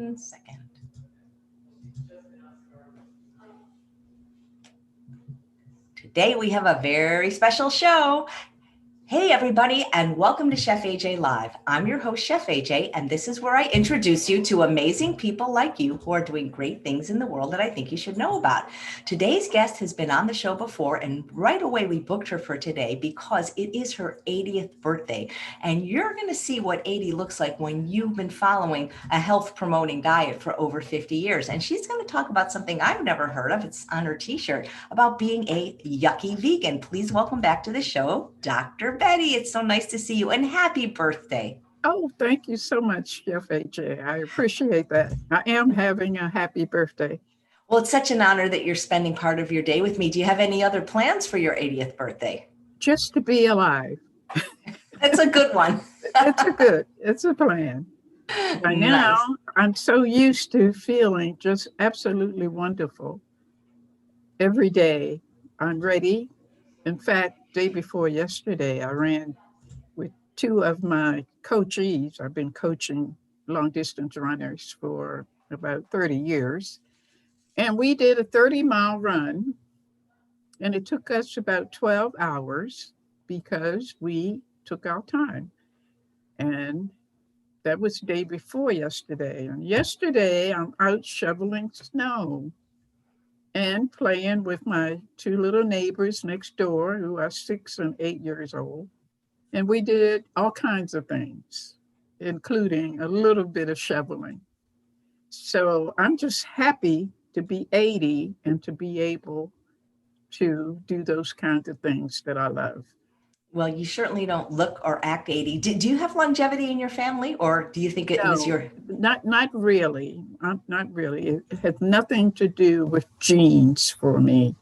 1 second. Today we have a very special show. Hey everybody, and welcome to Chef AJ Live. I'm your host, Chef AJ, and this is where I introduce you to amazing people like you who are doing great things in the world that I think you should know about. Today's guest has been on the show before, and right away we booked her for today because it is her 80th birthday. And you're going to see what 80 looks like when you've been following a health promoting diet for over 50 years. And she's going to talk about something I've never heard of. It's on her t-shirt about being a yucky vegan. Please welcome back to the show, Dr. Betty. It's so nice to see you, and happy birthday. Oh, thank you so much, Chef AJ. I appreciate that. I am having a happy birthday. Well, it's such an honor that you're spending part of your day with me. Do you have any other plans for your 80th birthday? Just to be alive. That's a good one. It's a plan. By now, I'm so used to feeling just absolutely wonderful. Every day, I'm ready. In fact, day before yesterday, I ran with two of my coachees. I've been coaching long distance runners for about 30 years. And we did a 30-mile run. And it took us about 12 hours because we took our time. And that was the day before yesterday. And yesterday, I'm out shoveling snow and playing with my two little neighbors next door who are 6 and 8 years old. And we did all kinds of things, including a little bit of shoveling. So I'm just happy to be 80 and to be able to do those kinds of things that I love. Well, you certainly don't look or act 80. Do you have longevity in your family, or do you think it was your... Not really. Not really. It had nothing to do with genes for me.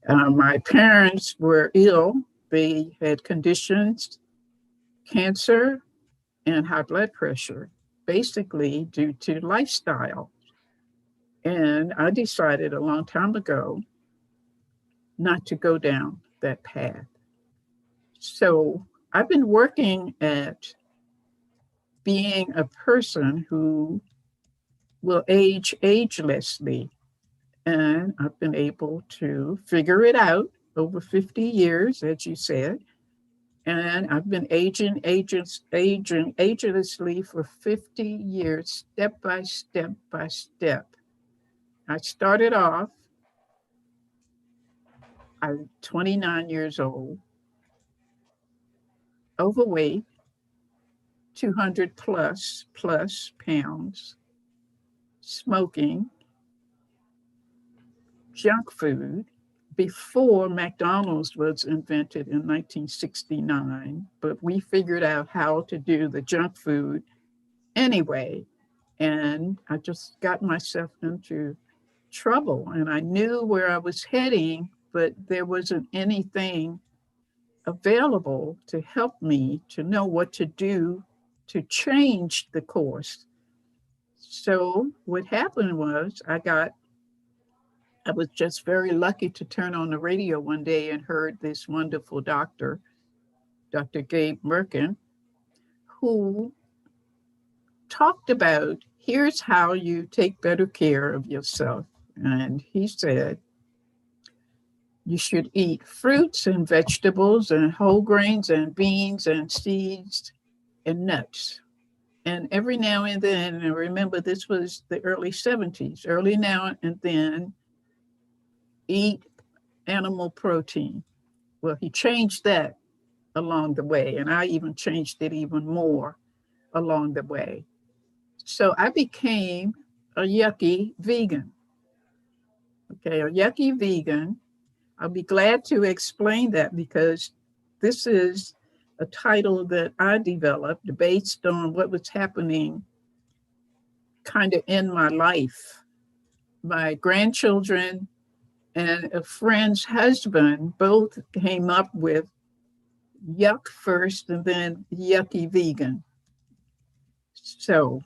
My parents were ill. They had conditions, cancer, and high blood pressure, basically due to lifestyle. And I decided a long time ago not to go down that path. So I've been working at being a person who will age agelessly. And I've been able to figure it out over 50 years, as you said. And I've been aging agelessly for 50 years, step by step by step. I started off, I'm 29 years old, overweight, 200 plus pounds, smoking, junk food. Before McDonald's was invented in 1969, but we figured out how to do the junk food anyway. And I just got myself into trouble, and I knew where I was heading, but there wasn't anything available to help me to know what to do to change the course. So what happened was I was just very lucky to turn on the radio one day and heard this wonderful doctor, Dr. Gabe Merkin, who talked about, here's how you take better care of yourself. And he said, you should eat fruits and vegetables and whole grains and beans and seeds and nuts. And every now and then, and remember this was the early 70s, early now and then, eat animal protein. Well, he changed that along the way, and I even changed it even more along the way. So I became a yucky vegan. Okay, a yucky vegan. I'll be glad to explain that because this is a title that I developed based on what was happening kind of in my life. My grandchildren and a friend's husband both came up with yuck first and then yucky vegan. So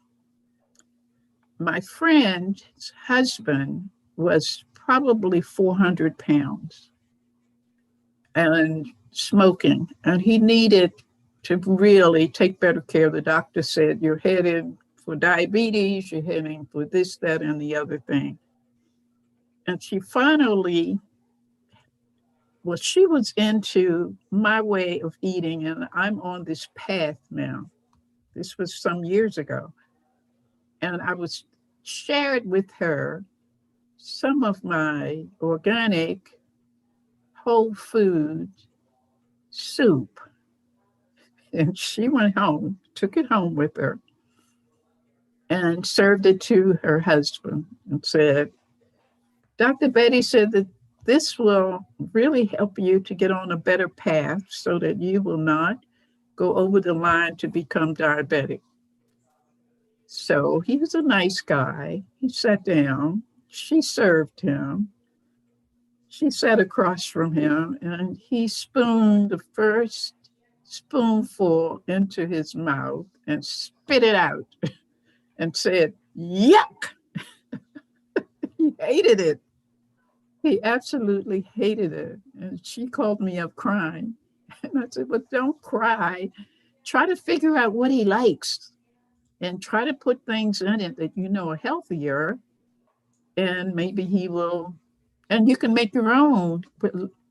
my friend's husband was probably 400 pounds and smoking, and he needed to really take better care. The doctor said, you're headed for diabetes, you're heading for this, that, and the other thing. And she finally, well, she was into my way of eating, and I'm on this path now. This was some years ago. And I was shared with her some of my organic whole food soup. And she went home, took it home with her, and served it to her husband and said, Dr. Betty said that this will really help you to get on a better path so that you will not go over the line to become diabetic. So he was a nice guy. He sat down, she served him. She sat across from him and he spooned the first spoonful into his mouth and spit it out and said, yuck. He hated it. He absolutely hated it. And she called me up crying. And I said, well, don't cry. Try to figure out what he likes and try to put things in it that you know are healthier. And maybe he will, and you can make your own.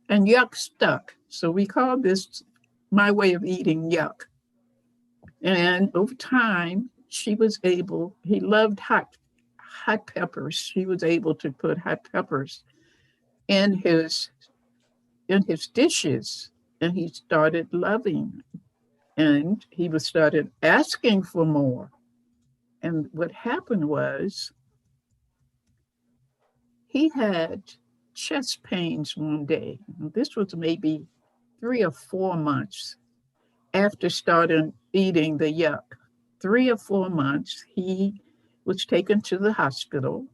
And yuck stuck. So we call this my way of eating yuck. And over time, she was able, he loved hot peppers. She was able to put hot peppers in his dishes, and he started loving, and he was started asking for more. And what happened was he had chest pains one day. This was maybe 3 or 4 months after starting eating the yuck. 3 or 4 months, he was taken to the hospital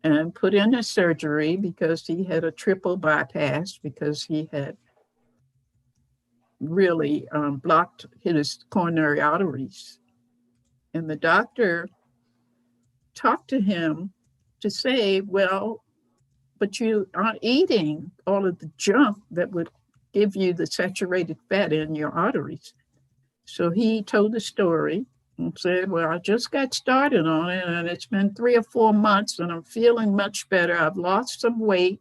and put in a surgery because he had a triple bypass because he had really blocked his coronary arteries. And the doctor talked to him to say, well, but you aren't eating all of the junk that would give you the saturated fat in your arteries. So he told the story and said, well, I just got started on it and it's been 3 or 4 months and I'm feeling much better. I've lost some weight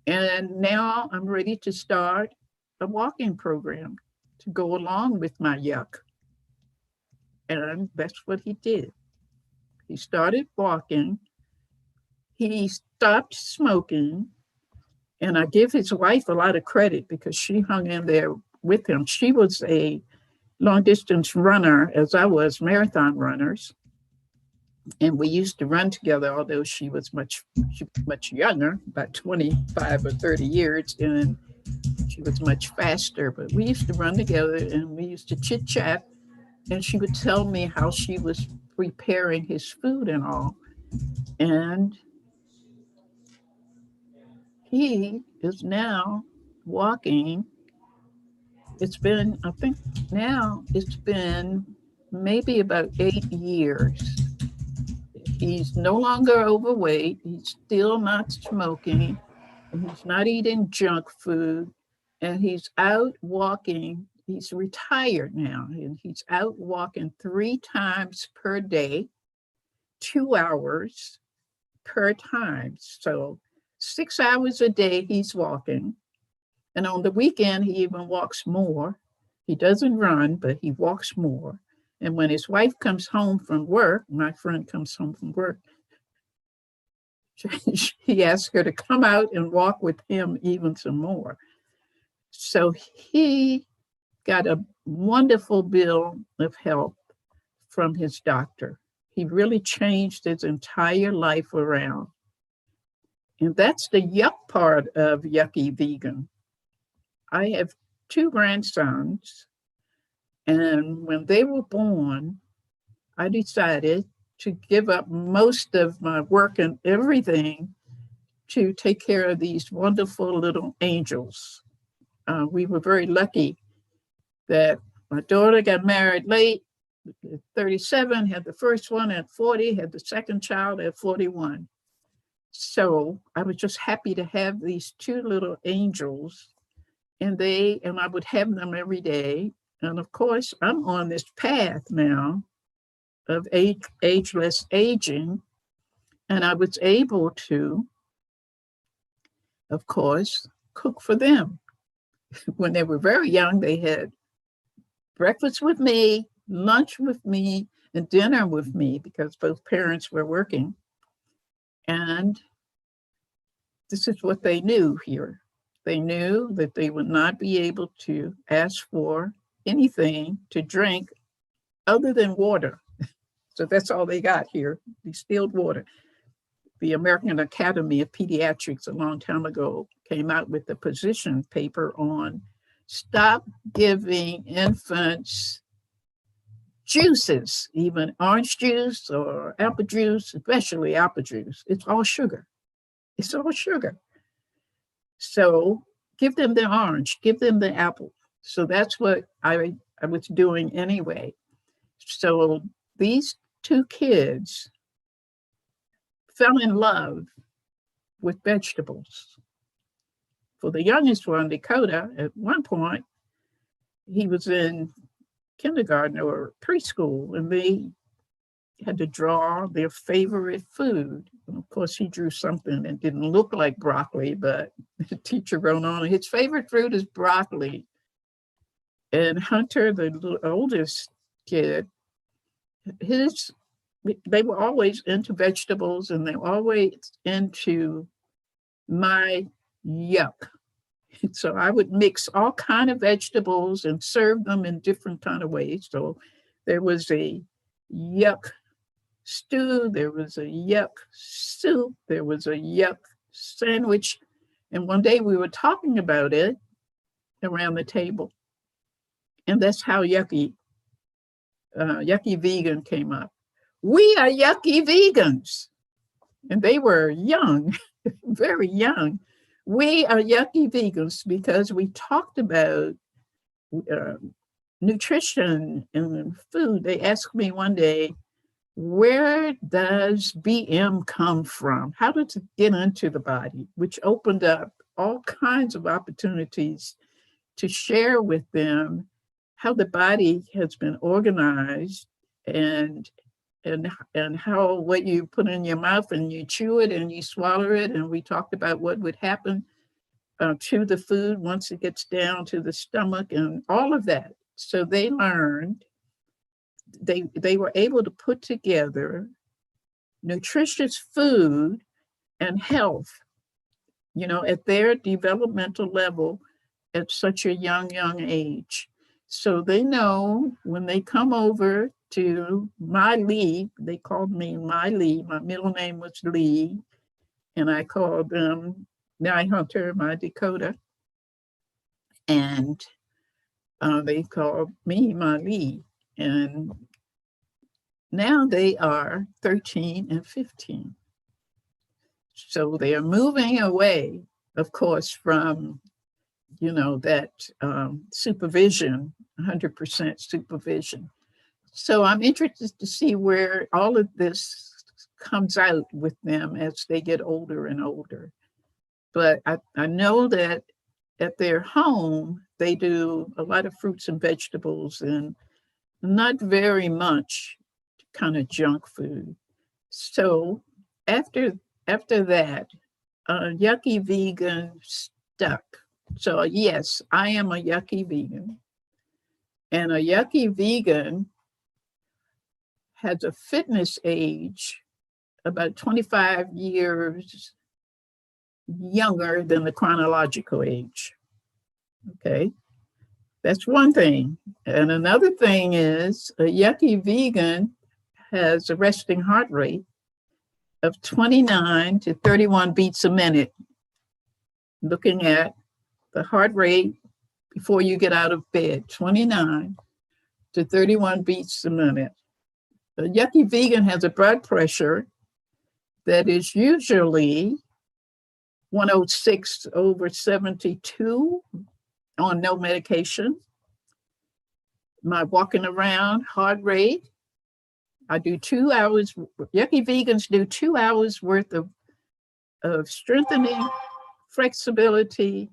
and now I'm ready to start a walking program to go along with my yuck. And that's what he did. He started walking. He stopped smoking. And I give his wife a lot of credit because she hung in there with him. She was a long distance runner, as I was, marathon runners. And we used to run together, although she was much younger, about 25 or 30 years, and she was much faster. But we used to run together and we used to chit chat. And she would tell me how she was preparing his food and all. And he is now walking. It's been, I think now it's been maybe about 8 years. He's no longer overweight. He's still not smoking. And he's not eating junk food. And he's out walking. He's retired now. And he's out walking 3 times per day, 2 hours per time. So 6 hours a day he's walking. And on the weekend, he even walks more. He doesn't run, but he walks more. And when his wife comes home from work, my friend comes home from work, he asks her to come out and walk with him even some more. So he got a wonderful bill of health from his doctor. He really changed his entire life around. And that's the yuck part of Yucky Vegan. I have 2 grandsons, and when they were born, I decided to give up most of my work and everything to take care of these wonderful little angels. We were very lucky that my daughter got married late, at 37, had the first one at 40, had the second child at 41. So I was just happy to have these 2 little angels, and I would have them every day. And of course, I'm on this path now of ageless aging. And I was able to, of course, cook for them. When they were very young, they had breakfast with me, lunch with me, and dinner with me because both parents were working. And this is what they knew here. They knew that they would not be able to ask for anything to drink other than water. So that's all they got here, distilled water. The American Academy of Pediatrics a long time ago came out with a position paper on stop giving infants juices, even orange juice or apple juice, especially apple juice. It's all sugar. It's all sugar. So give them the orange, give them the apple. So that's what I was doing anyway. So these two kids fell in love with vegetables. For the youngest one, Dakota, at one point, he was in kindergarten or preschool, and they had to draw their favorite food. And of course, he drew something that didn't look like broccoli, but the teacher wrote on it, his favorite fruit is broccoli. And Hunter, the oldest kid, they were always into vegetables, and they were always into my yuck. So I would mix all kind of vegetables and serve them in different kind of ways. So there was a yuck stew, there was a yuck soup, there was a yuck sandwich. And one day we were talking about it around the table. And that's how yucky vegan came up. We are yucky vegans. And they were young, very young. We are yucky vegans because we talked about nutrition and food. They asked me one day, where does BM come from? How does it get into the body? Which opened up all kinds of opportunities to share with them how the body has been organized and how what you put in your mouth and you chew it and you swallow it. And we talked about what would happen to the food once it gets down to the stomach and all of that. So they learned, they were able to put together nutritious food and health, at their developmental level at such a young age. So they know when they come over to my Lee, they called me my Lee, my middle name was Lee, and I called them my Hunter, my Dakota, and they called me my Lee. And now they are 13 and 15. So they are moving away, of course, from that supervision, 100% supervision. So I'm interested to see where all of this comes out with them as they get older and older. But I know that at their home, they do a lot of fruits and vegetables and not very much kind of junk food. So after that, yucky vegan stuck. So yes, I am a yucky vegan. And a yucky vegan has a fitness age about 25 years younger than the chronological age. Okay, that's one thing. And another thing is a yucky vegan has a resting heart rate of 29 to 31 beats a minute. Looking at the heart rate before you get out of bed, 29 to 31 beats a minute. A yucky vegan has a blood pressure that is usually 106 over 72 on no medication. My walking around heart rate, I do 2 hours, yucky vegans do 2 hours worth of strengthening, flexibility,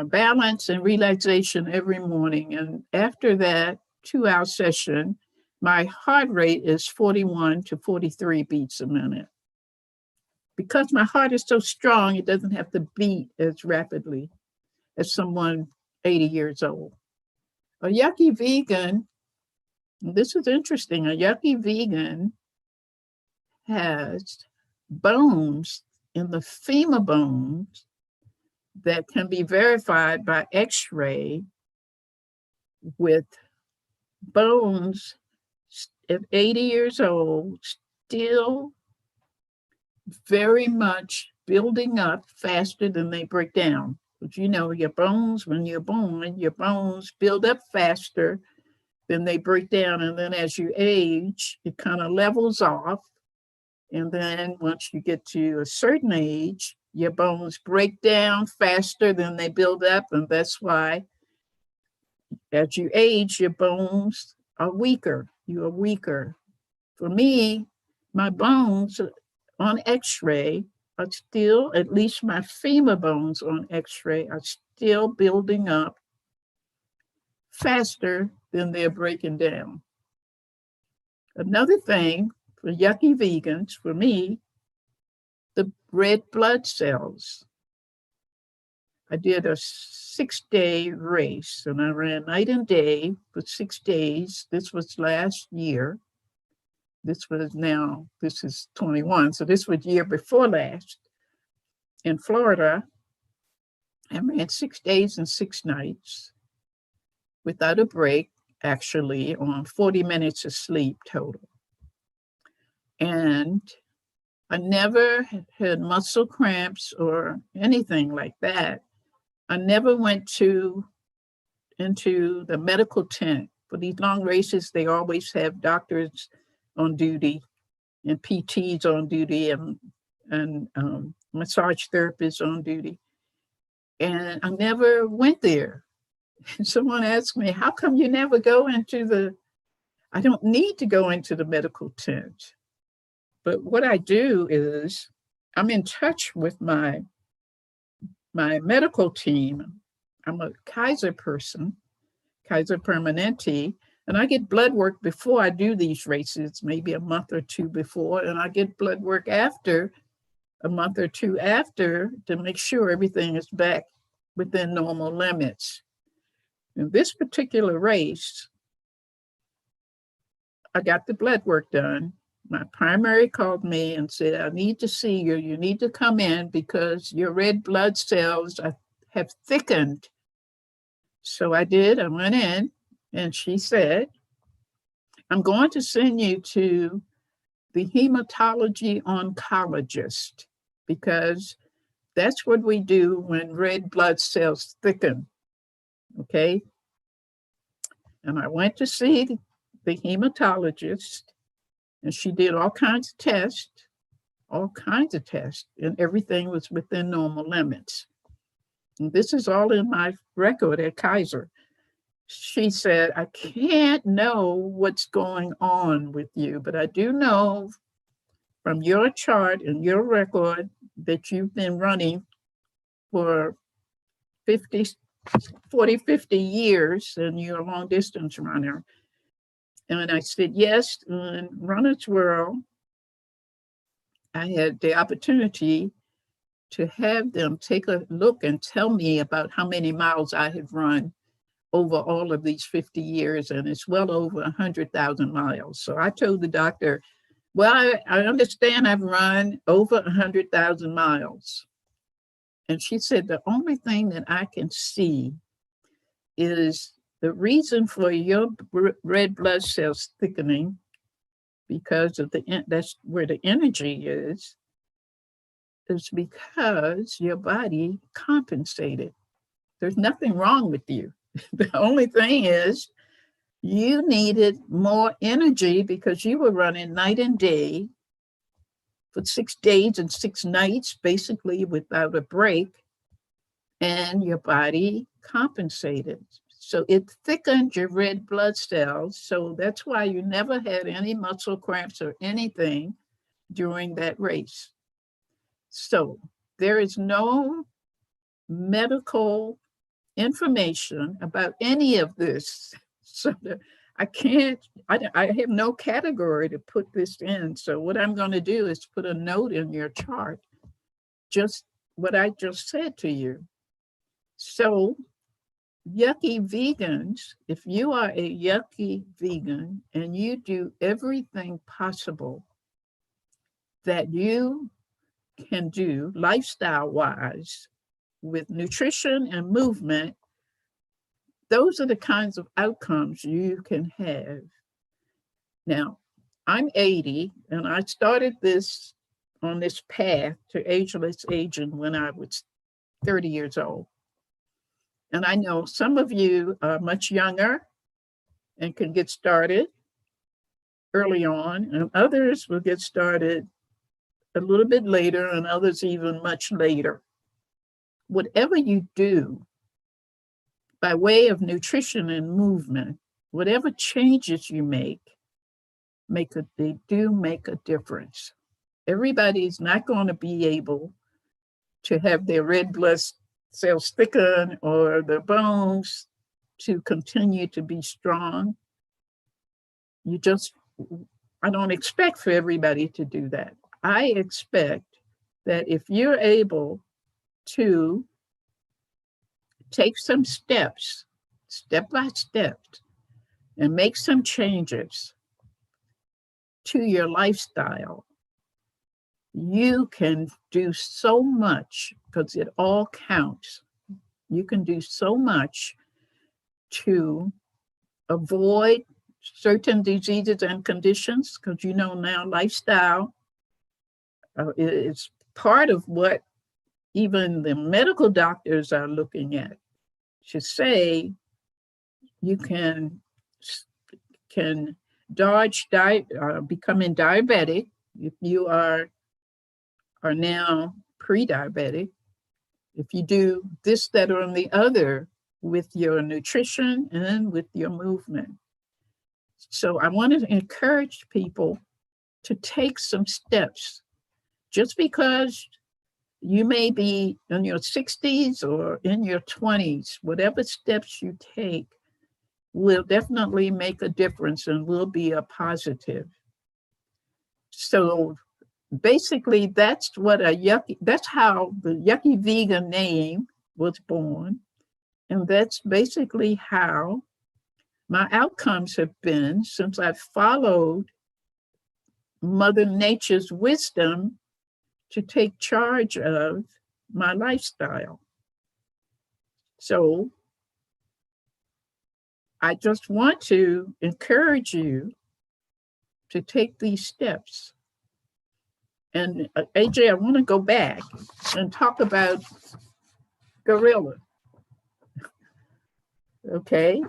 balance, and relaxation every morning. And after that 2-hour session, my heart rate is 41 to 43 beats a minute. Because my heart is so strong, it doesn't have to beat as rapidly as someone 80 years old. A yucky vegan, this is interesting, a yucky vegan has bones in the femur bones that can be verified by X-ray with bones at 80 years old, still very much building up faster than they break down. But you know, your bones, when you're born, your bones build up faster than they break down. And then as you age, it kind of levels off. And then once you get to a certain age, your bones break down faster than they build up. And that's why as you age, your bones are weaker. You are weaker. For me, my bones on X-ray are still, at least my femur bones on X-ray are still building up faster than they're breaking down. Another thing for yucky vegans, for me, the red blood cells. I did a 6-day race and I ran night and day for 6 days. This was last year. This is 21. So this was year before last in Florida. I ran 6 days and 6 nights without a break, actually, on 40 minutes of sleep total. And I never had muscle cramps or anything like that. I never went into the medical tent. For these long races, they always have doctors on duty and PTs on duty and massage therapists on duty. And I never went there. Someone asked me, how come you never go I don't need to go into the medical tent. But what I do is I'm in touch with my medical team. I'm a Kaiser person, Kaiser Permanente, and I get blood work before I do these races, maybe a month or two before, and I get blood work after, a month or two after, to make sure everything is back within normal limits. In this particular race, I got the blood work done. My primary called me and said, I need to see you. You need to come in because your red blood cells have thickened. So I did. I went in and she said, I'm going to send you to the hematology oncologist because that's what we do when red blood cells thicken. Okay. And I went to see the hematologist. And she did all kinds of tests, and everything was within normal limits. And this is all in my record at Kaiser. She said, I can't know what's going on with you, but I do know from your chart and your record that you've been running for 40, 50 years, and you're a long distance runner. And I said, yes, in Runner's World, I had the opportunity to have them take a look and tell me about how many miles I have run over all of these 50 years, and it's well over 100,000 miles. So I told the doctor, well, I understand I've run over 100,000 miles. And she said, the only thing that I can see is the reason for your red blood cells thickening, because of that's where the energy is because your body compensated. There's nothing wrong with you. The only thing is you needed more energy because you were running night and day for 6 days and 6 nights, basically without a break, and your body compensated. So it thickened your red blood cells. So that's why you never had any muscle cramps or anything during that race. So there is no medical information about any of this. So I can't, I have no category to put this in. So what I'm going to do is put a note in your chart, just what I just said to you. So yucky vegans, if you are a yucky vegan and you do everything possible that you can do lifestyle wise with nutrition and movement, those are the kinds of outcomes you can have. Now, I'm 80 and I started this on this path to ageless aging when I was 30 years old. And I know some of you are much younger and can get started early on, and others will get started a little bit later, and others even much later. Whatever you do by way of nutrition and movement, whatever changes you make they do make a difference. Everybody's not going to be able to have their red blood cells thicken or their bones to continue to be strong. I don't expect for everybody to do that. I expect that if you're able to take some steps, step by step, and make some changes to your lifestyle, you can do so much, because it all counts. You can do so much to avoid certain diseases and conditions, because you know now lifestyle is part of what even the medical doctors are looking at, to say you can dodge becoming diabetic if you are now pre-diabetic, if you do this, that, or the other with your nutrition and with your movement. So I want to encourage people to take some steps. Just because you may be in your 60s or in your 20s, whatever steps you take will definitely make a difference and will be a positive. So basically, that's how the yucky vegan name was born. And that's basically how my outcomes have been since I've followed Mother Nature's wisdom to take charge of my lifestyle. So I just want to encourage you to take these steps. And AJ, I want to go back and talk about gorilla. Okay,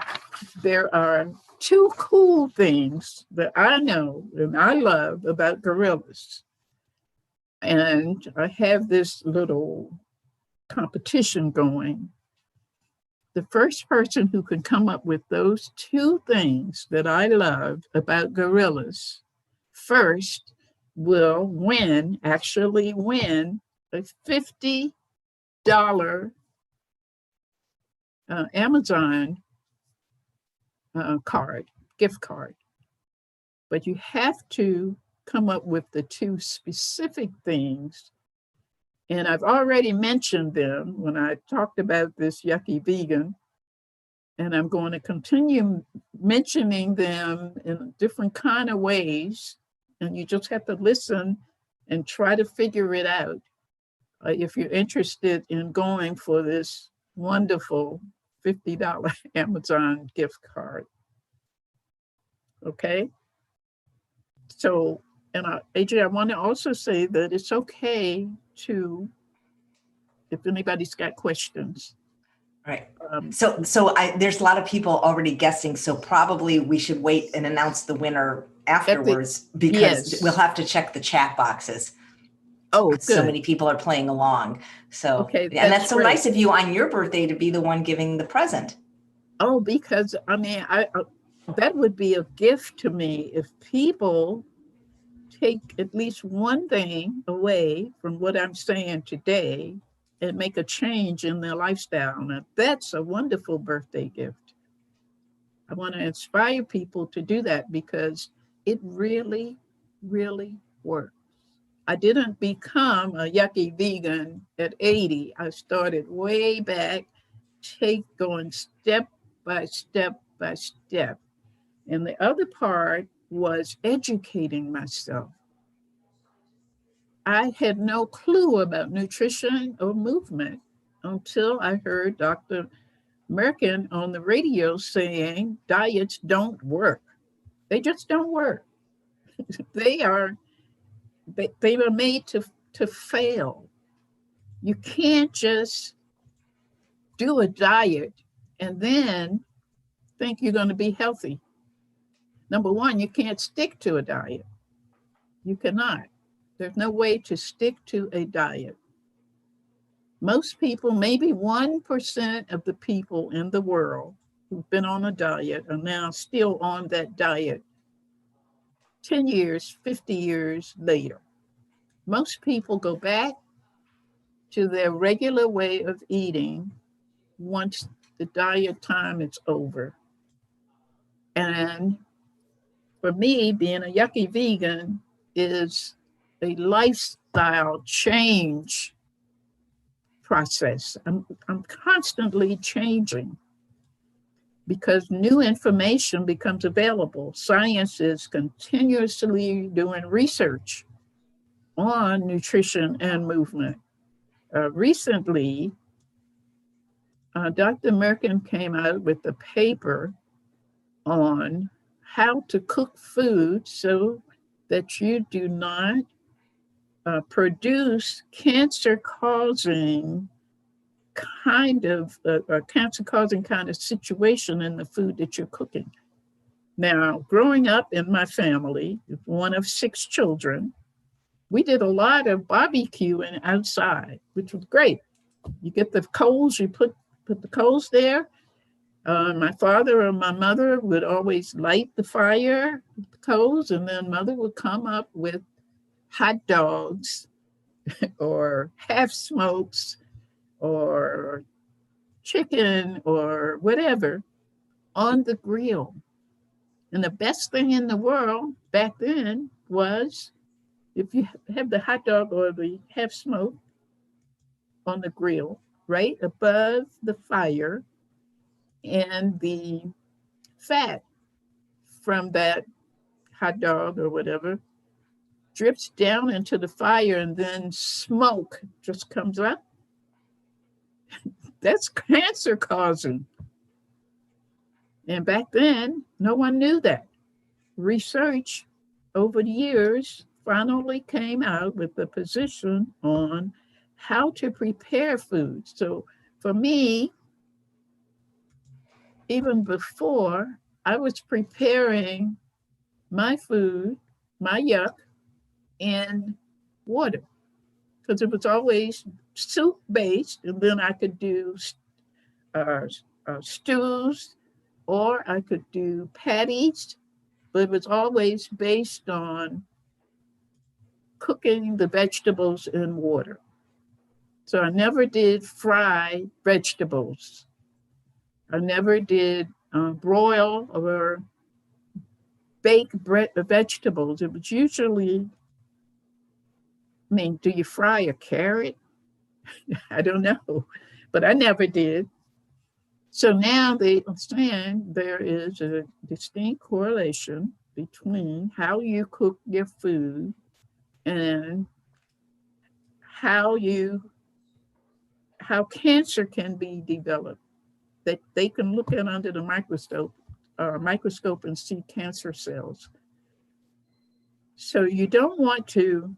there are two cool things that I know and I love about gorillas. And I have this little competition going. The first person who can come up with those two things that I love about gorillas first will actually win a $50 Amazon gift card. But you have to come up with the two specific things. And I've already mentioned them when I talked about this yucky vegan. And I'm going to continue mentioning them in different kind of ways. And you just have to listen and try to figure it out if you're interested in going for this wonderful $50 Amazon gift card. Okay? So, and AJ, I want to also say that it's okay to, if anybody's got questions. Right. So there's a lot of people already guessing. So probably we should wait and announce the winner afterwards, because we'll have to check the chat boxes. Oh, good. So many people are playing along. So, okay, and that's so great. Nice of you on your birthday to be the one giving the present. Oh, because I mean, that would be a gift to me if people take at least one thing away from what I'm saying today and make a change in their lifestyle. Now, that's a wonderful birthday gift. I want to inspire people to do that because it really, really works. I didn't become a yucky vegan at 80. I started way back, going step by step by step. And the other part was educating myself. I had no clue about nutrition or movement until I heard Dr. Merkin on the radio saying diets don't work. They just don't work. they are they were made to fail. You can't just do a diet and then think you're going to be healthy. Number one, you can't stick to a diet. You cannot. There's no way to stick to a diet. Most people, maybe 1% of the people in the world who've been on a diet are now still on that diet 10 years, 50 years later. Most people go back to their regular way of eating once the diet time is over. And for me, being a yucky vegan is a lifestyle change process. I'm constantly changing because new information becomes available. Science is continuously doing research on nutrition and movement. Recently, Dr. Merkin came out with a paper on how to cook food so that you do not produce cancer-causing kind of situation in the food that you're cooking. Now, growing up in my family, one of 6 children, we did a lot of barbecuing outside, which was great. You get the coals, you put the coals there. My father or my mother would always light the fire, the coals, and then mother would come up with hot dogs or half smokes or chicken or whatever on the grill. And the best thing in the world back then was if you have the hot dog or the half smoke on the grill, right above the fire, and the fat from that hot dog or whatever drips down into the fire and then smoke just comes up. That's cancer causing. And back then, no one knew that. Research over the years finally came out with a position on how to prepare food. So for me, even before, I was preparing my food, my yuck, in water because it was always soup based, and then I could do stews or I could do patties, but it was always based on cooking the vegetables in water. So I never did fry vegetables. I never did broil or bake vegetables. It was usually, do you fry a carrot? I don't know, but I never did. So now they understand there is a distinct correlation between how you cook your food and how cancer can be developed. That they can look at under the microscope and see cancer cells. So you don't want to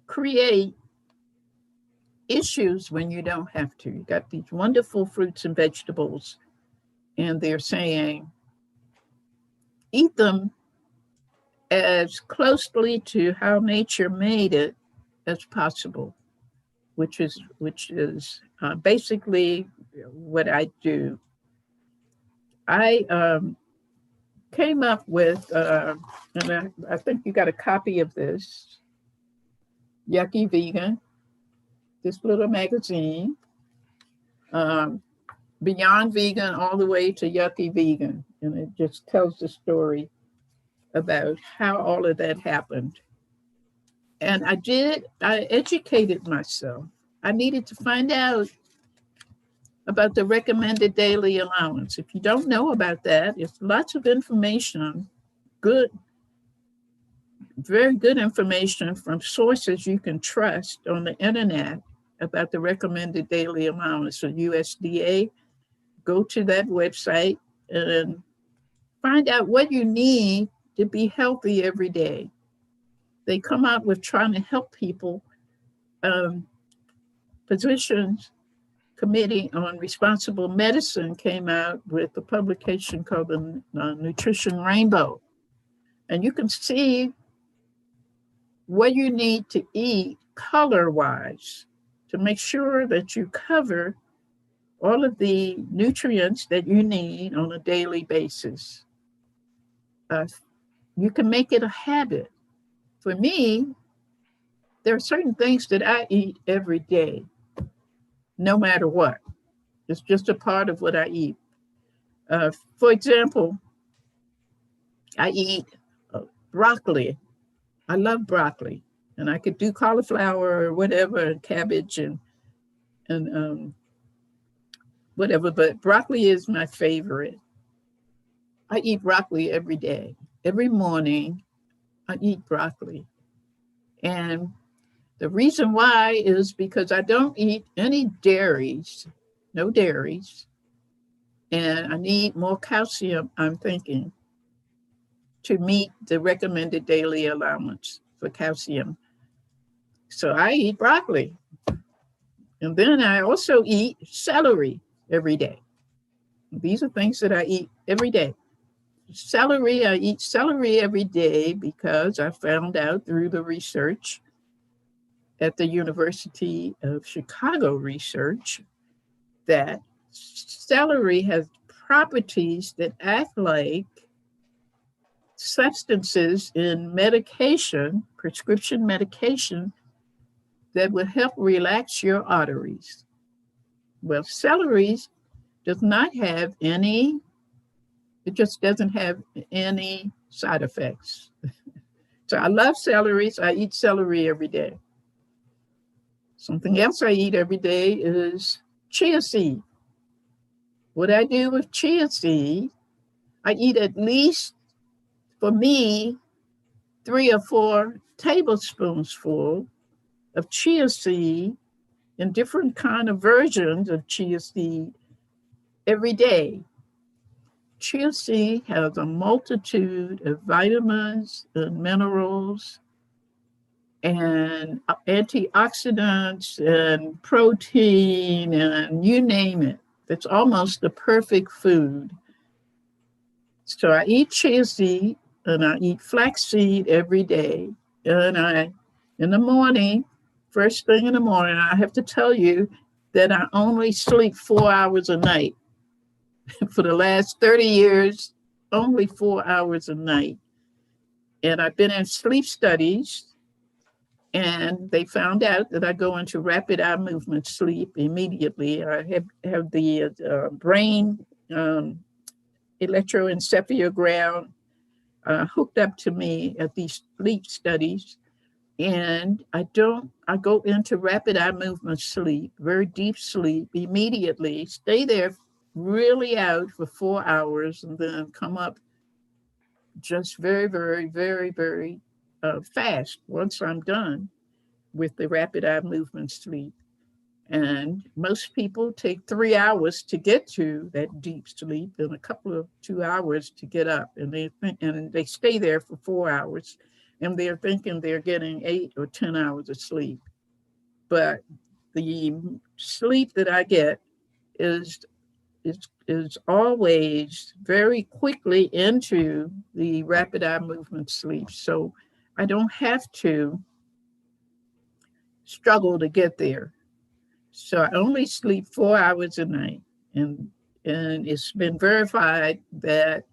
create issues when you don't have to. You got these wonderful fruits and vegetables, and they're saying eat them as closely to how nature made it as possible, which is basically what I do. I came up with, and I think you got a copy of this, Yucky Vegan, this little magazine, Beyond Vegan all the way to Yucky Vegan. And it just tells the story about how all of that happened. And I educated myself. I needed to find out about the recommended daily allowance. If you don't know about that, it's lots of information, good, very good information from sources you can trust on the internet about the recommended daily allowance of USDA. Go to that website and find out what you need to be healthy every day. They come out with trying to help people. Physicians Committee on Responsible Medicine came out with a publication called the Nutrition Rainbow. And you can see what you need to eat color-wise to make sure that you cover all of the nutrients that you need on a daily basis. You can make it a habit. For me, there are certain things that I eat every day, no matter what. It's just a part of what I eat. For example, I eat broccoli. I love broccoli, and I could do cauliflower or whatever, and cabbage and whatever. But broccoli is my favorite. I eat broccoli every day. Every morning, I eat broccoli, and the reason why is because I don't eat any dairies, no dairies, and I need more calcium, I'm thinking, to meet the recommended daily allowance for calcium. So I eat broccoli. And then I also eat celery every day. These are things that I eat every day. Celery, I eat celery every day because I found out through the research at the University of Chicago research that celery has properties that act like substances in medication, prescription medication, that will help relax your arteries. Well, celery does not have any, it just doesn't have any side effects. So I love celery, so I eat celery every day. Something else I eat every day is chia seed. What I do with chia seed, I eat at least, for me, 3 or 4 tablespoons full of chia seed in different kind of versions of chia seed every day. Chia seed has a multitude of vitamins and minerals and antioxidants and protein and you name it. It's almost the perfect food. So I eat chia seed and I eat flaxseed every day. And in the morning, first thing in the morning, I have to tell you that I only sleep 4 hours a night. For the last 30 years, only 4 hours a night. And I've been in sleep studies, and they found out that I go into rapid eye movement sleep immediately. I have the brain electroencephalogram hooked up to me at these sleep studies. And I go into rapid eye movement sleep, very deep sleep immediately, stay there really out for 4 hours, and then come up just very, very, very, very fast once I'm done with the rapid eye movement sleep. And most people take 3 hours to get to that deep sleep and a couple of 2 hours to get up. And they stay there for 4 hours, and they're thinking they're getting 8 or 10 hours of sleep. But the sleep that I get is always very quickly into the rapid eye movement sleep. So I don't have to struggle to get there. So I only sleep 4 hours a night. And it's been verified that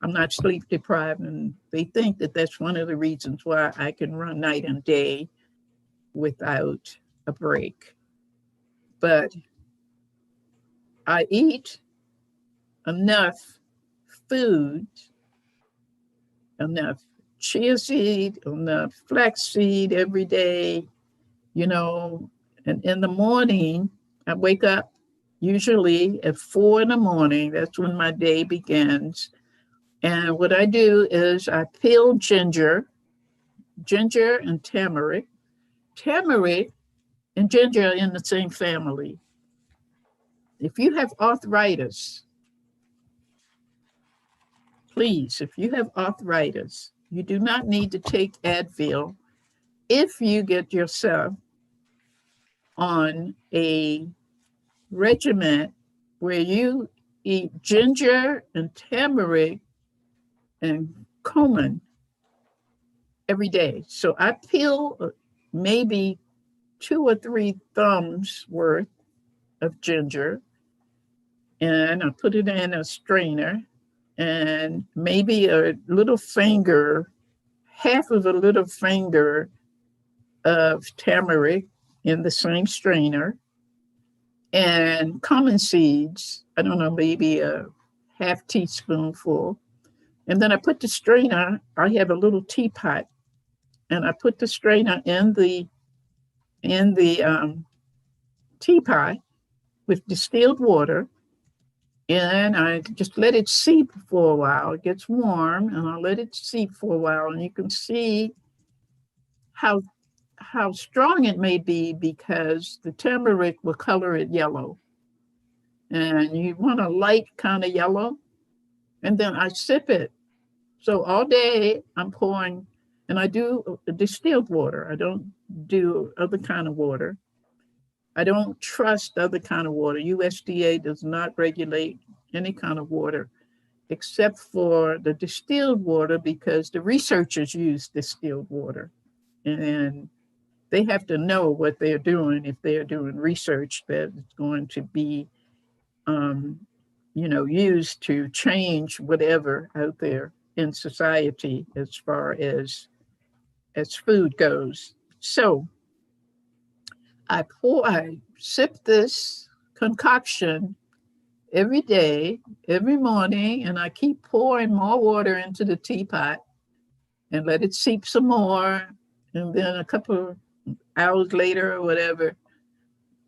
I'm not sleep deprived. And they think that that's one of the reasons why I can run night and day without a break. But I eat enough foods, enough chia seed, enough flax seed every day, you know, and in the morning, I wake up usually at 4 in the morning. That's when my day begins. And what I do is I peel ginger and turmeric. Turmeric and ginger are in the same family. If you have arthritis, please, if you have arthritis, you do not need to take Advil if you get yourself on a regimen where you eat ginger and turmeric and cumin every day. So I peel maybe 2 or 3 thumbs worth of ginger and I put it in a strainer and maybe a little finger, half of a little finger of turmeric in the same strainer and cumin seeds, I don't know, maybe a half teaspoonful. And then I put the strainer, I have a little teapot, and I put the strainer in the teapot with distilled water, and I just let it seep for a while. It gets warm, and I let it seep for a while, and you can see how strong it may be because the turmeric will color it yellow, and you want a light kind of yellow. And then I sip it. So all day I'm pouring, and I do distilled water. I don't do other kind of water. I don't trust other kind of water. USDA does not regulate any kind of water except for the distilled water because the researchers use distilled water. And they have to know what they're doing if they're doing research that is going to be, um, used to change whatever out there in society as far as food goes. So I sip this concoction every day, every morning, and I keep pouring more water into the teapot and let it seep some more. And then a couple of hours later or whatever,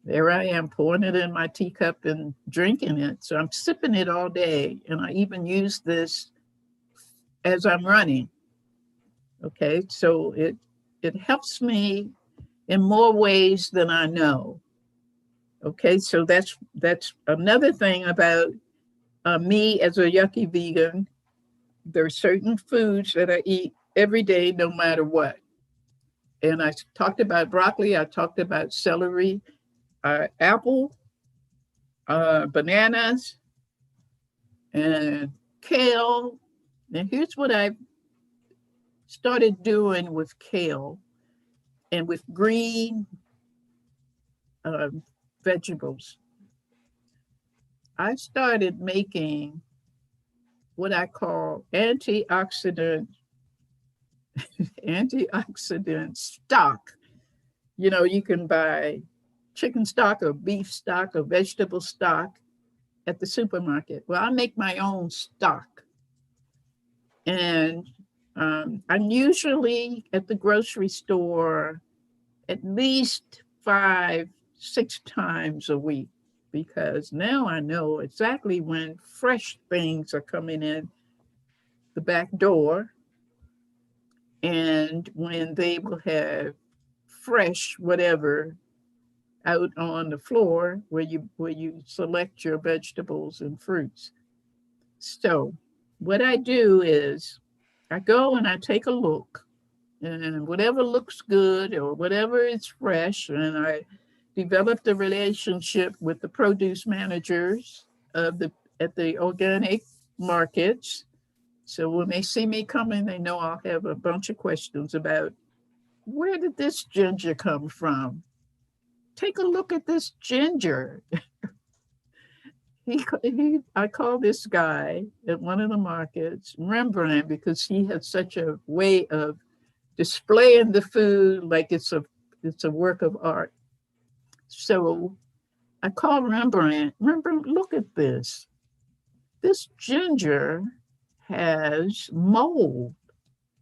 there I am pouring it in my teacup and drinking it. So I'm sipping it all day. And I even use this as I'm running. Okay. So it helps me in more ways than I know. Okay. So that's another thing about me as a yucky vegan. There are certain foods that I eat every day, no matter what. And I talked about broccoli. I talked about celery, apple, bananas, and kale. And here's what I started doing with kale and with green uh, vegetables. I started making what I call antioxidant stock. You can buy chicken stock or beef stock or vegetable stock at the supermarket. Well, I make my own stock. And I'm usually at the grocery store at least 5, 6 times a week because now I know exactly when fresh things are coming in the back door and when they will have fresh whatever out on the floor where you select your vegetables and fruits. So what I do is I go and I take a look and whatever looks good or whatever is fresh, and I developed a relationship with the produce managers of the at the organic markets. So when they see me coming, they know I'll have a bunch of questions about where did this ginger come from? Take a look at this ginger. I call this guy at one of the markets Rembrandt because he had such a way of displaying the food like it's a work of art. So I call Rembrandt, look at this. This ginger has mold.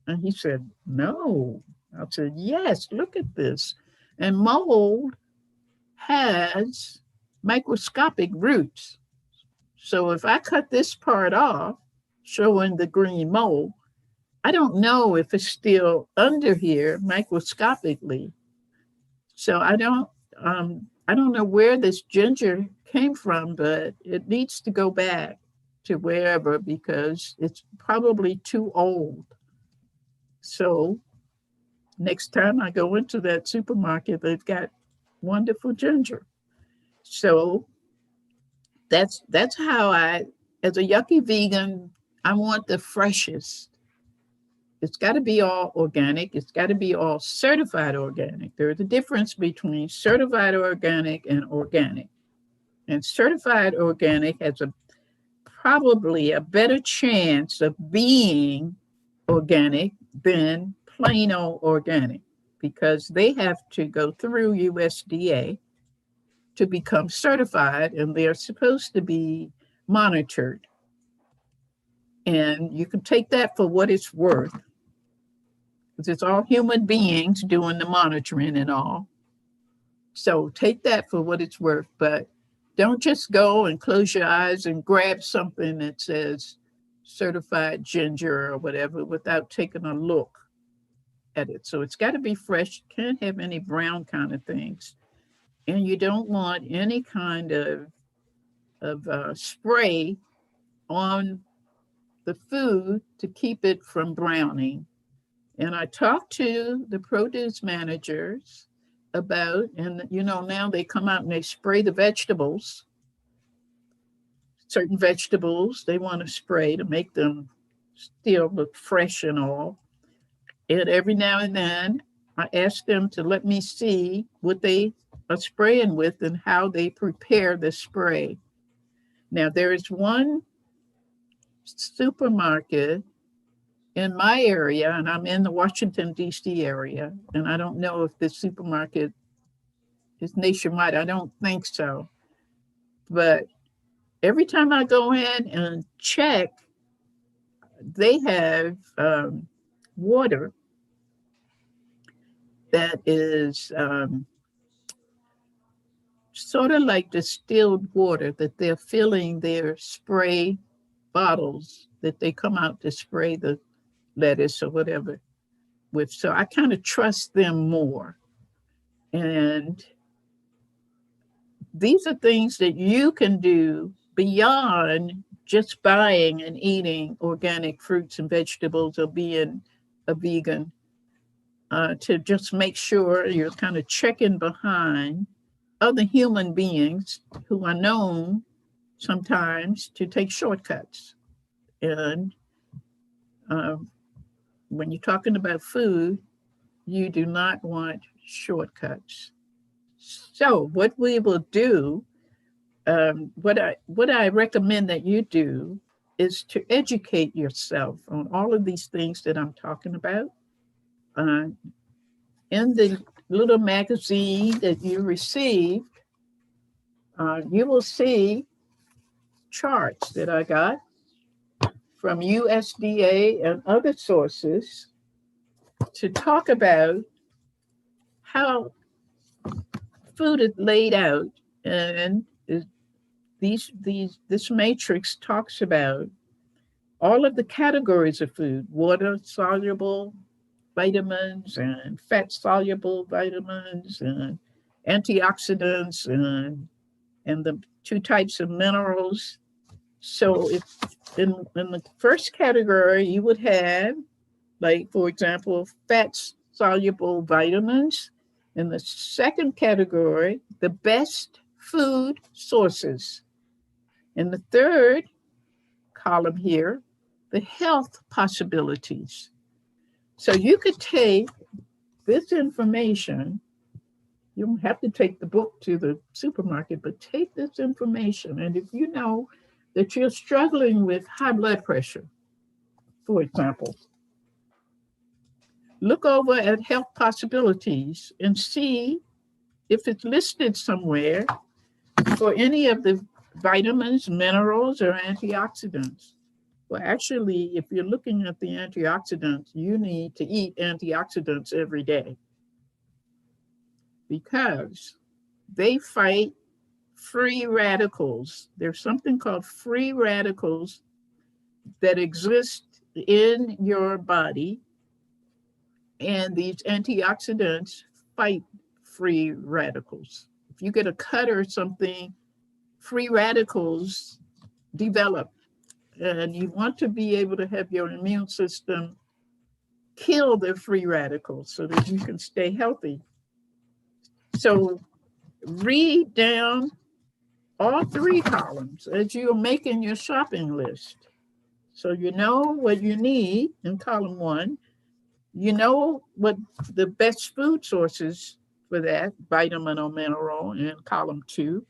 And he said, no. I said, yes, look at this. And mold has microscopic roots. So if I cut this part off, showing the green mold, I don't know if it's still under here microscopically. So I don't know where this ginger came from, but it needs to go back to wherever because it's probably too old. So next time I go into that supermarket, they've got wonderful ginger. So that's how I, as a yucky vegan, I want the freshest. It's got to be all organic. It's got to be all certified organic. There's a difference between certified organic and organic. And certified organic has a probably a better chance of being organic than plain old organic because they have to go through USDA to become certified and they're supposed to be monitored. And you can take that for what it's worth because it's all human beings doing the monitoring and all. So take that for what it's worth, but don't just go and close your eyes and grab something that says certified ginger or whatever without taking a look at it. So it's got to be fresh. Can't have any brown kind of things. And you don't want any kind of spray on the food to keep it from browning. And I talked to the produce managers about, and now they come out and they spray the vegetables. Certain vegetables they want to spray to make them still look fresh and all. And every now and then I ask them to let me see what they are spraying with and how they prepare the spray. Now there is one supermarket in my area, and I'm in the Washington, D.C. area, and I don't know if this supermarket is nationwide. I don't think so. But every time I go in and check, they have water that is sort of like distilled water that they're filling their spray bottles that they come out to spray the lettuce or whatever with. So I kind of trust them more. And these are things that you can do beyond just buying and eating organic fruits and vegetables or being a vegan, to just make sure you're kind of checking behind other human beings who are known sometimes to take shortcuts. And when you're talking about food, you do not want shortcuts. So what we will do, what I recommend that you do is to educate yourself on all of these things that I'm talking about. In the little magazine that you received, you will see charts that I got from USDA and other sources to talk about how food is laid out, and this matrix talks about all of the categories of food: water soluble vitamins and fat soluble vitamins and antioxidants and the two types of minerals. So if in the first category you would have, like, for example, fat soluble vitamins. In the second category, the best food sources. In the third column here, the health possibilities. So you could take this information. You don't have to take the book to the supermarket, but take this information. And if you know that you're struggling with high blood pressure, for example, look over at health possibilities and see if it's listed somewhere for any of the vitamins, minerals, or antioxidants. Well, actually, if you're looking at the antioxidants, you need to eat antioxidants every day because they fight free radicals. There's something called free radicals that exist in your body, and these antioxidants fight free radicals. If you get a cut or something, free radicals develop, and you want to be able to have your immune system kill the free radicals so that you can stay healthy. So read down all three columns as you're making your shopping list. So you know what you need in column one. You know what the best food sources for that, vitamin or mineral, in column two.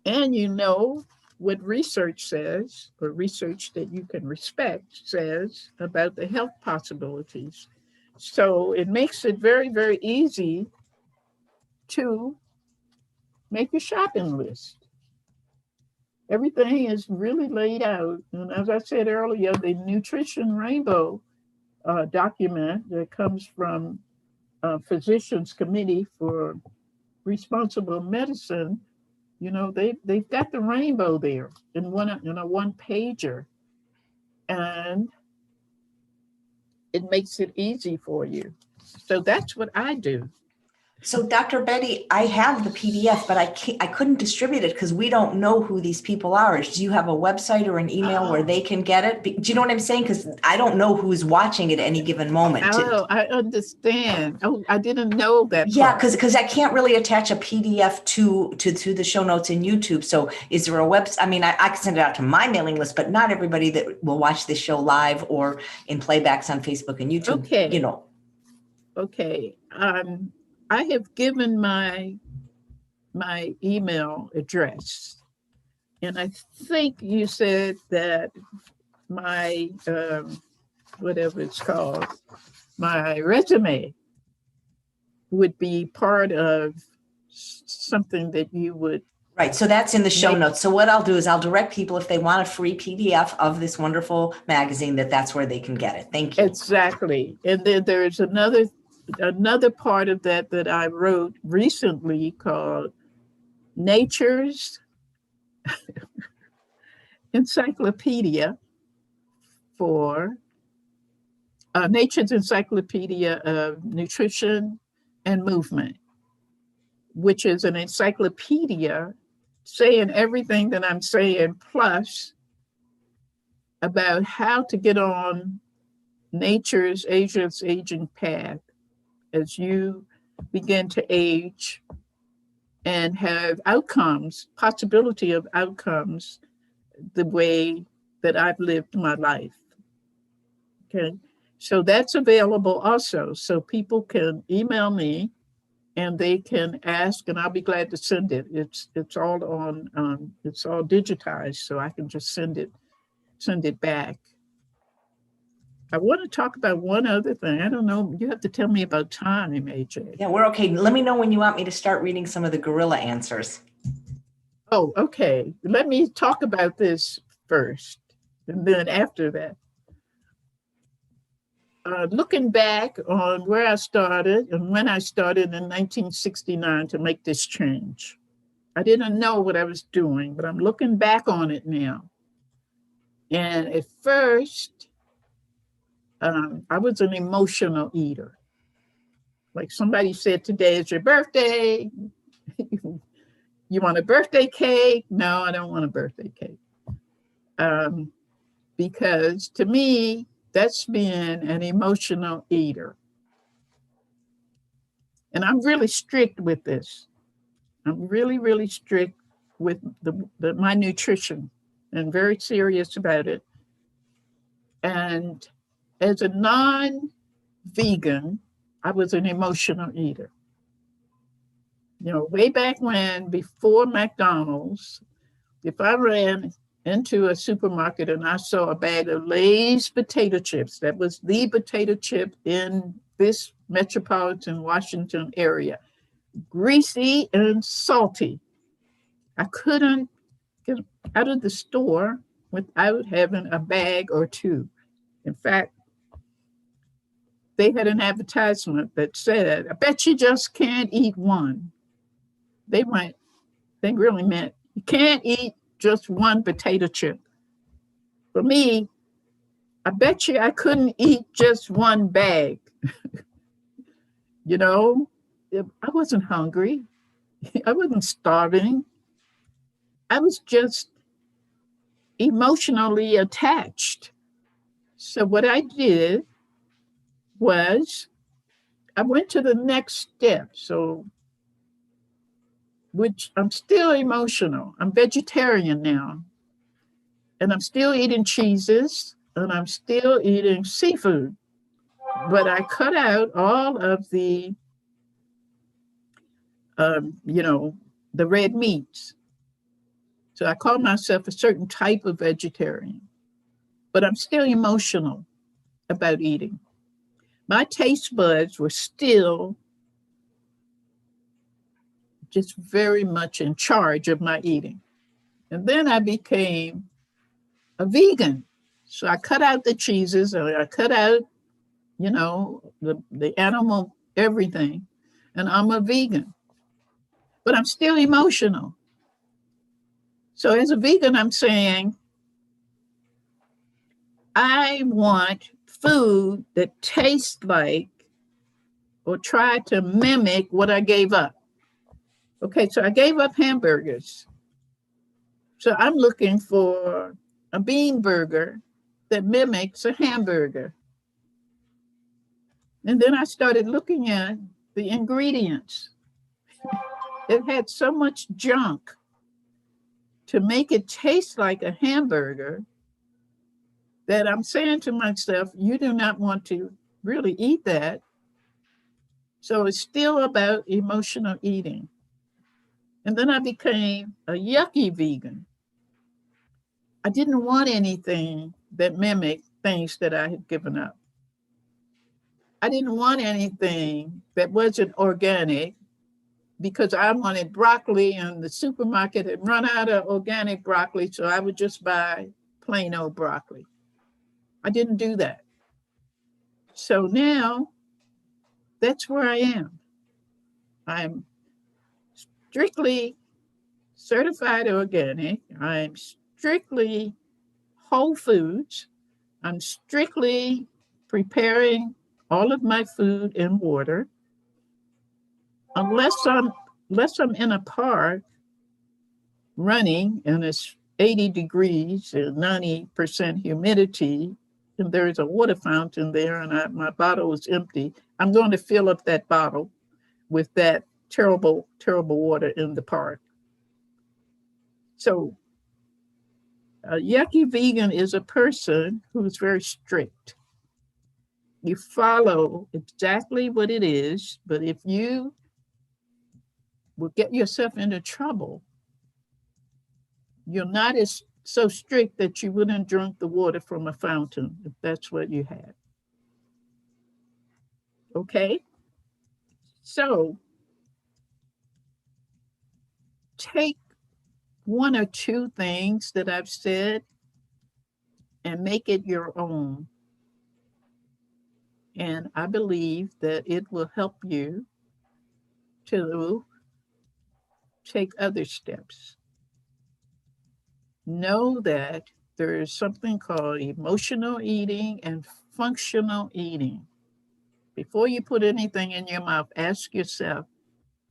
And you know what research says, or research that you can respect says about the health possibilities. So it makes it very, very easy to make a shopping list. Everything is really laid out. And as I said earlier, the Nutrition Rainbow document that comes from Physicians Committee for Responsible Medicine, you know, they've got the rainbow there in a one pager, and it makes it easy for you. So that's what I do. So, Dr. Betty, I have the PDF, but I couldn't distribute it because we don't know who these people are. Do you have a website or an email where they can get it? Do you know what I'm saying? Because I don't know who's watching at any given moment. Oh, I understand. Oh, I didn't know that. Yeah, because I can't really attach a PDF to the show notes in YouTube. So is there a website? I mean, I can send it out to my mailing list, but not everybody that will watch this show live or in playbacks on Facebook and YouTube. Okay. You know. Okay. I have given my email address, and I think you said that my whatever it's called, my resume would be part of something that you would. Right. So that's in the show notes. So what I'll do is I'll direct people, if they want a free PDF of this wonderful magazine, that's where they can get it. Thank you. Exactly. And then there's another part of that I wrote recently called Nature's Encyclopedia for Nature's Encyclopedia of Nutrition and Movement, which is an encyclopedia saying everything that I'm saying, plus about how to get on nature's aging path as you begin to age and have outcomes, possibility of outcomes, the way that I've lived my life. Okay, so that's available also. So people can email me and they can ask, and I'll be glad to send it. It's all on, it's all digitized, so I can just send it back. I want to talk about one other thing. I don't know. You have to tell me about time, AJ. Yeah, we're okay. Let me know when you want me to start reading some of the gorilla answers. Oh, okay. Let me talk about this first, and then after that. Looking back on where I started and when I started in 1969 to make this change, I didn't know what I was doing, but I'm looking back on it now. And at first, I was an emotional eater. Like somebody said, today is your birthday. You want a birthday cake? No, I don't want a birthday cake. Because to me, that's being an emotional eater. And I'm really strict with this. I'm really, really strict with my nutrition and very serious about it. And as a non-vegan, I was an emotional eater. You know, way back when, before McDonald's, if I ran into a supermarket and I saw a bag of Lay's potato chips, that was the potato chip in this metropolitan Washington area, greasy and salty. I couldn't get out of the store without having a bag or two. In fact, they had an advertisement that said, I bet you just can't eat one. They went, they really meant you can't eat just one potato chip. For me, I bet you I couldn't eat just one bag. You know, I wasn't hungry. I wasn't starving. I was just emotionally attached. So what I did was I went to the next step. So, which I'm still emotional. I'm vegetarian now, and I'm still eating cheeses, and I'm still eating seafood. But I cut out all of the, you know, the red meats. So I call myself a certain type of vegetarian, but I'm still emotional about eating. My taste buds were still just very much in charge of my eating. And then I became a vegan. So I cut out the cheeses, or I cut out, you know, the animal, everything. And I'm a vegan, but I'm still emotional. So as a vegan, I'm saying, I want food that tastes like or try to mimic what I gave up. Okay, so I gave up hamburgers. So I'm looking for a bean burger that mimics a hamburger. And then I started looking at the ingredients. It had so much junk to make it taste like a hamburger that I'm saying to myself, you do not want to really eat that. So it's still about emotional eating. And then I became a yucky vegan. I didn't want anything that mimicked things that I had given up. I didn't want anything that wasn't organic because I wanted broccoli and the supermarket had run out of organic broccoli. So I would just buy plain old broccoli. I didn't do that. So now that's where I am. I'm strictly certified organic. I'm strictly whole foods. I'm strictly preparing all of my food in water. Unless I'm in a park running and it's 80 degrees and 90% humidity, and there's a water fountain there, and my bottle is empty, I'm going to fill up that bottle with that terrible, terrible water in the park. So a yucky vegan is a person who's very strict. You follow exactly what it is, but if you will get yourself into trouble, you're not as so strict that you wouldn't drink the water from a fountain if that's what you had. Okay? So take one or two things that I've said and make it your own. And I believe that it will help you to take other steps. Know that there is something called emotional eating and functional eating. Before you put anything in your mouth, ask yourself,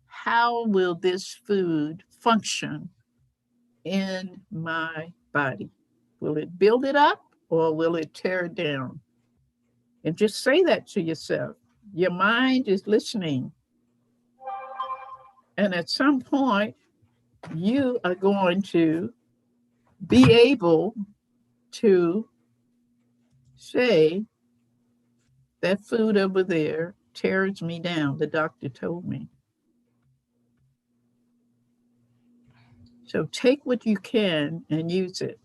how will this food function in my body? Will it build it up or will it tear it down? And just say that to yourself. Your mind is listening. And at some point, you are going to be able to say, that food over there tears me down, the doctor told me. So take what you can and use it.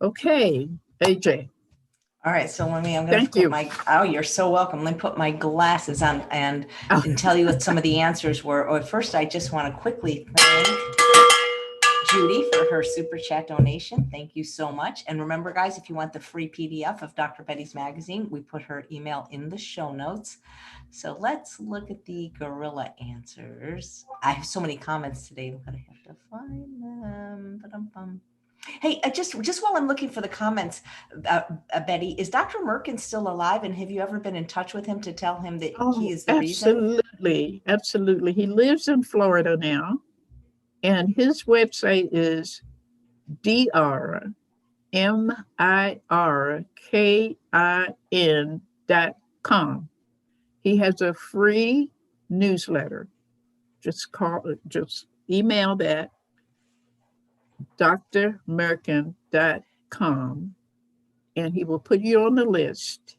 Okay, AJ. All right, so I'm going to put my, oh, you're so welcome. Let me put my glasses on and tell you what some of the answers were. Or first, I just want to quickly thank Judy for her super chat donation. Thank you so much. And remember, guys, if you want the free PDF of Dr. Betty's magazine, we put her email in the show notes. So let's look at the gorilla answers. I have so many comments today, but I have to find them. Ba-dum-bum. Hey, just while I'm looking for the comments, Betty, is Dr. Merkin still alive? And have you ever been in touch with him to tell him that he is the reason? Absolutely. Absolutely. He lives in Florida now. And his website is drmirkin.com. He has a free newsletter. Just email that, drmirkin.com, and he will put you on the list.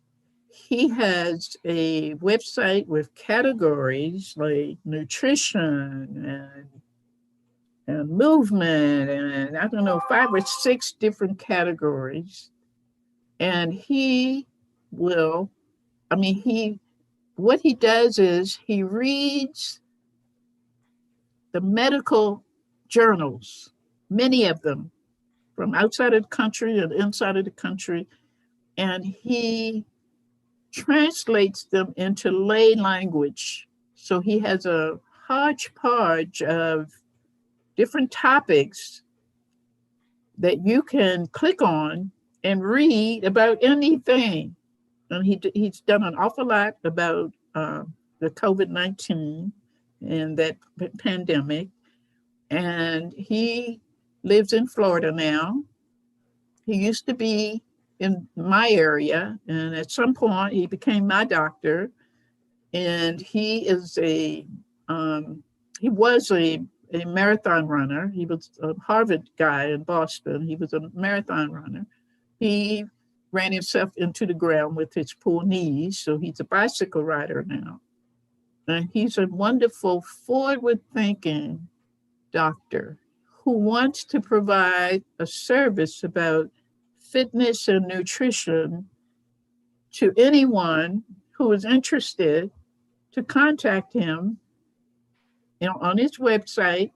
He has a website with categories like nutrition and movement, and I don't know, 5 or 6 different categories. And what he does is he reads the medical journals, many of them from outside of the country and inside of the country, and he translates them into lay language. So he has a hodgepodge of different topics that you can click on and read about anything. And he's done an awful lot about the COVID-19 and that pandemic. And he lives in Florida now. He used to be in my area, and at some point he became my doctor. And he was a marathon runner. He was a Harvard guy in Boston. He was a marathon runner. He ran himself into the ground with his poor knees, so he's a bicycle rider now. And he's a wonderful, forward-thinking doctor who wants to provide a service about fitness and nutrition to anyone who is interested to contact him, on his website,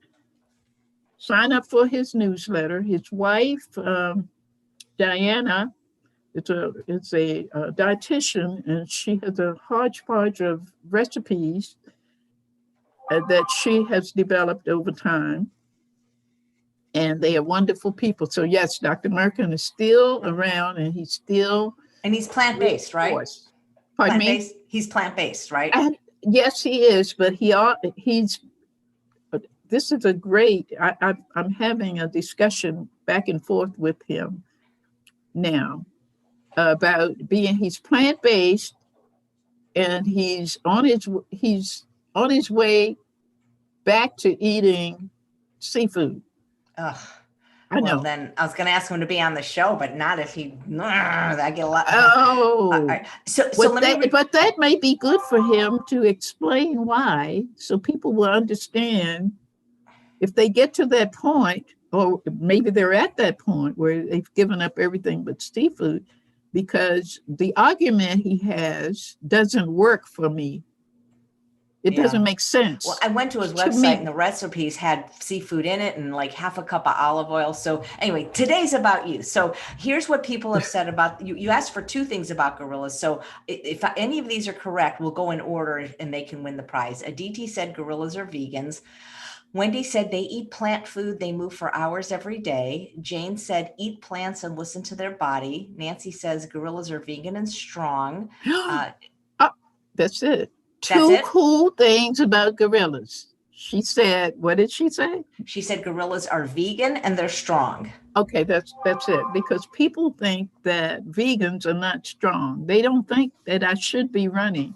sign up for his newsletter. His wife, Diana, is a dietitian, and she has a hodgepodge of recipes that she has developed over time. And they are wonderful people. So yes, Dr. Merkin is still around, and he's plant-based, right? Pardon me? He's plant-based, right? And yes, he is, but this is a great, I'm having a discussion back and forth with him now about he's plant-based, and he's on his way back to eating seafood. Ugh. Well, then I was going to ask him to be on the show, but not if I get a lot. But that may be good for him to explain why, so people will understand if they get to that point, or maybe they're at that point where they've given up everything but seafood, because the argument he has doesn't work for me. It doesn't make sense. Well, I went to his website and the recipes had seafood in it and like half a cup of olive oil. So anyway, today's about you. So here's what people have said about you. You asked for 2 things about gorillas. So if any of these are correct, we'll go in order and they can win the prize. Aditi said gorillas are vegans. Wendy said they eat plant food. They move for hours every day. Jane said eat plants and listen to their body. Nancy says gorillas are vegan and strong. That's it. 2 cool things about gorillas. She said, what did she say? She said gorillas are vegan and they're strong. Okay, that's it. Because people think that vegans are not strong. They don't think that I should be running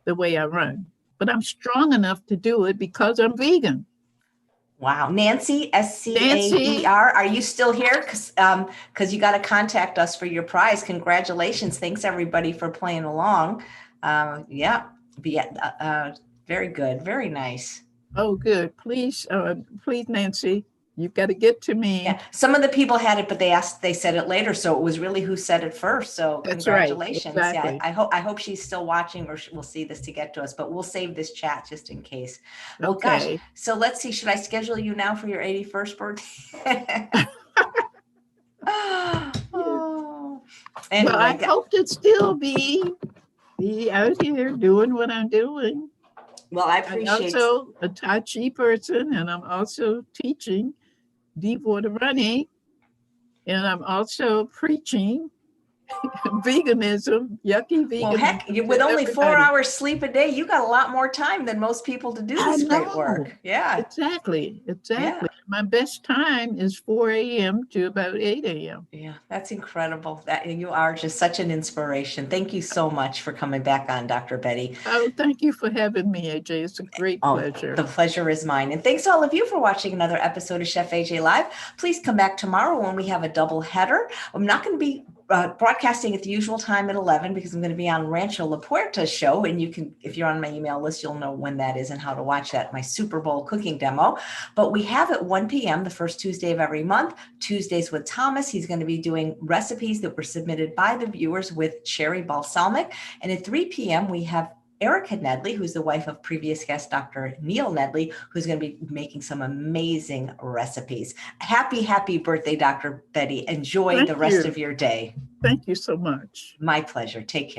the way I run. But I'm strong enough to do it because I'm vegan. Wow. Nancy, SCAER, are you still here? Because you got to contact us for your prize. Congratulations. Thanks, everybody, for playing along. Very good. Very nice. Oh, good. Please, Nancy, You've got to get to me. Yeah, some of the people had it, but they said it later. So it was really who said it first. So That's right. congratulations. Exactly. Yeah, I hope she's still watching, or we'll see this to get to us, but we'll save this chat just in case. Well, gosh, Okay. so let's see. Should I schedule you now for your 81st birthday? Oh. Anyway, Well, I hope to still be out here doing what I'm doing. well, I I'm appreciate also a Tai Chi person, and I'm also teaching deep water running, and I'm also preaching veganism, yucky veganism. Well, heck, to with only 4 everybody. hours sleep a day, you got a lot more time than most people to do I this great know. work. Yeah. Exactly. Yeah. My best time is 4 a.m. to about 8 a.m. Yeah, that's incredible. That you are just such an inspiration. Thank you so much for coming back on, Dr. Betty. Oh, thank you for having me, AJ. It's a great pleasure. The pleasure is mine. And thanks to all of you for watching another episode of Chef AJ Live. Please come back tomorrow when we have a double header. I'm not going to be broadcasting at the usual time at 11 because I'm going to be on Rancho La Puerta's show. And you can, if you're on my email list, you'll know when that is and how to watch that, my Super Bowl cooking demo. But we have at 1 p.m. the first Tuesday of every month, Tuesdays with Thomas. He's going to be doing recipes that were submitted by the viewers with cherry balsamic. And at 3 p.m. we have Erica Nedley, who's the wife of previous guest, Dr. Neil Nedley, who's going to be making some amazing recipes. Happy birthday, Dr. Betty. Enjoy the rest of your day. Thank you so much. My pleasure. Take care.